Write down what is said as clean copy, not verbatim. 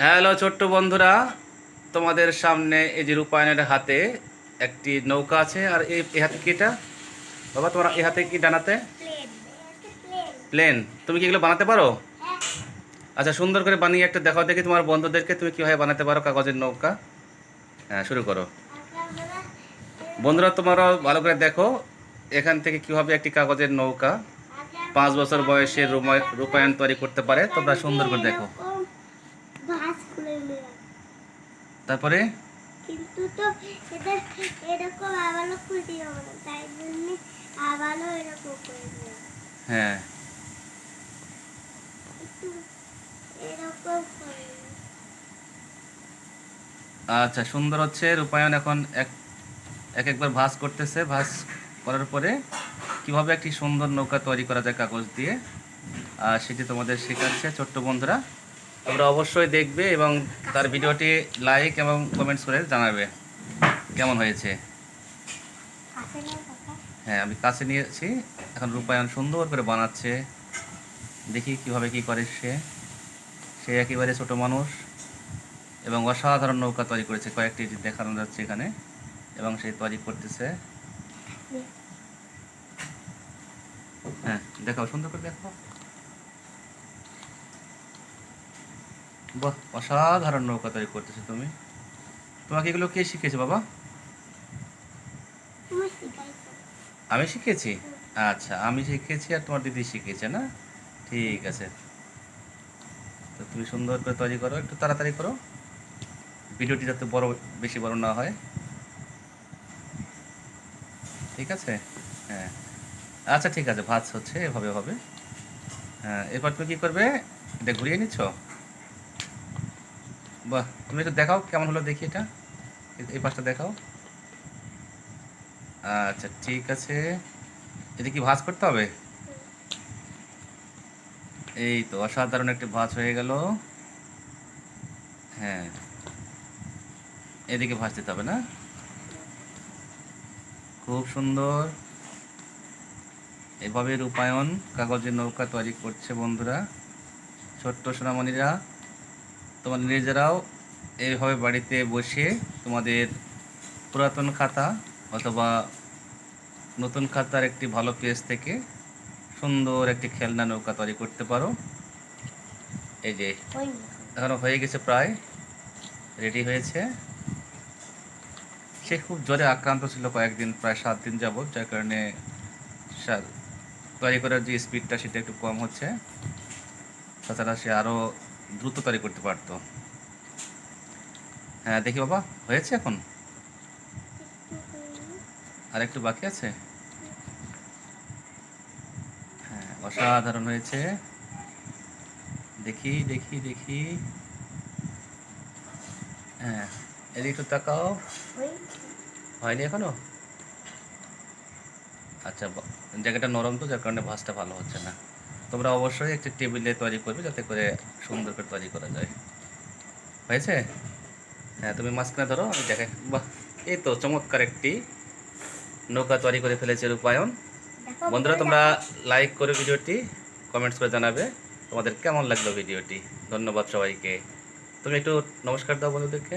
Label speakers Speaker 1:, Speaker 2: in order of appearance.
Speaker 1: Hello ছোট্ট বন্ধুরা, তোমাদের সামনে এই যে রূপায়ণের হাতে একটি নৌকা আছে। আর এই হাতে কি এটা বাবা? তোমার এই হাতে কি ডানাতে প্লেন? তুমি কি এগুলো বানাতে পারো? আচ্ছা, সুন্দর করে বানিয়ে একটা দেখাও দেখি তোমার বন্ধুদেরকে তুমি কীভাবে বানাতে পারো কাগজের নৌকা। হ্যাঁ, শুরু করো। বন্ধুরা, তোমরাও ভালো করে দেখো এখান থেকে কীভাবে একটি কাগজের নৌকা 5 বছর বয়সে রূপায়ণ তৈরি করতে পারে। তোমরা সুন্দর করে দেখো। তারপরে
Speaker 2: কিন্তু তো এটা এরকম আবারও খুলতে হবে না, তাই জন্য আবারও এরকম করে দিলাম।
Speaker 1: হ্যাঁ,
Speaker 2: একটু এরকম করে
Speaker 1: আচ্ছা, সুন্দর হচ্ছে। রূপায়ণ এখন একবার ভাঁজ করতেছে। ভাঁজ করার পরে কিভাবে একটি সুন্দর নৌকা তৈরি করা যায় কাগজ দিয়ে, আর সেটি তোমাদের শেখাচ্ছে ছোট্ট বন্ধুরা। তোমরা অবশ্যই দেখবে এবং তার ভিডিওটি লাইক এবং কমেন্টস করে জানাবে কেমন হয়েছে।
Speaker 2: কাছে নিয়ে কথা।
Speaker 1: হ্যাঁ, আমি কাছে নিয়েছি। এখন রূপায়ণ সুন্দর করে বানাচ্ছে। দেখি কিভাবে কি করে সে। সে একেবারে ছোট মানুষ এবং অসাধারণ নৌকা তৈরি করেছে। কয়েকটি দেখানো যাচ্ছে এখানে এবং সে তৈরি করতেছে। হ্যাঁ, দেখাও, সুন্দর করে দেখাও। বাহ, অসাধারণ নৌকা তৈরি করতেছো তুমি। তোমাকে এগুলো কে শিখেছে বাবা?
Speaker 2: তুমি শিখাইছো।
Speaker 1: আমি শিখেছি? আচ্ছা, আমি শিখেছি আর তোমার দিদি শিখেছে না? ঠিক আছে। তো তুমি সুন্দর করে তৈরি করো, একটু তাড়াতাড়ি করো, ভিডিওটি যাতে বেশি বড় না হয়। ঠিক আছে? হ্যাঁ, আচ্ছা, ঠিক আছে। ভাঁজ হচ্ছে, এভাবে হবে। হ্যাঁ, এরপর তুমি কী করবে? এটা ঘুরিয়ে নিচ্ছ। বাহ, তুমি একটু দেখাও কেমন হলো দেখি এটা। এই পাশটা দেখাও। আচ্ছা, ঠিক আছে। এটা কি ভাঁজ করতে হবে? এই তো অসাধারণ একটি ভাঁজ হয়ে গেল। হ্যাঁ, এদিকে ভাঁজ দিতে হবে না? খুব সুন্দর। এভাবে রূপায়ণ কাগজের নৌকা তৈরি করছে বন্ধুরা। ছোট্ট সোনামণিরা, তোমার নিজেরাও এইভাবে বাড়িতে বসে তোমাদের পুরাতন খাতা অথবা নতুন খাতার একটি ভালো পেজ থেকে সুন্দর একটি খেলনা নৌকা তৈরি করতে পারো। এই যে এখনো হয়ে গেছে, প্রায় রেডি হয়েছে। সে খুব জ্বরে আক্রান্ত ছিল কয়েকদিন, প্রায় 7 দিন যাবৎ, যার কারণে তৈরি করার যে স্পিডটা সেটা একটু কম হচ্ছে। তাছাড়া সে আরও দ্রুত তৈরি করতে পারতো। হ্যাঁ, দেখি বাবা, হয়েছে এখন? আর একটু বাকি আছে। হ্যাঁ, অসাধারণ হয়েছে। দেখি দেখি দেখি। হ্যাঁ, এদিকে একটু তাকাও। হয়নি এখনো? আচ্ছা, জায়গাটা নরম তো, যার কারণে ভাঁজটা ভালো হচ্ছে না। তোমরা অবশ্যই একটি টেবিলে তৈরি করবে যাতে করে সুন্দর করে তৈরি করা যায়। হয়েছে? হ্যাঁ, তুমি মাঝখানে ধরো, আমি দেখাই। বাহ, এই তো চমৎকার একটি নৌকা তৈরি করে ফেলেছে রূপায়ণ। বন্ধুরা, তোমরা লাইক করে ভিডিওটি কমেন্টস করে জানাবে তোমাদের কেমন লাগলো ভিডিওটি। ধন্যবাদ সবাইকে। তুমি একটু নমস্কার দাও বন্ধুদেরকে।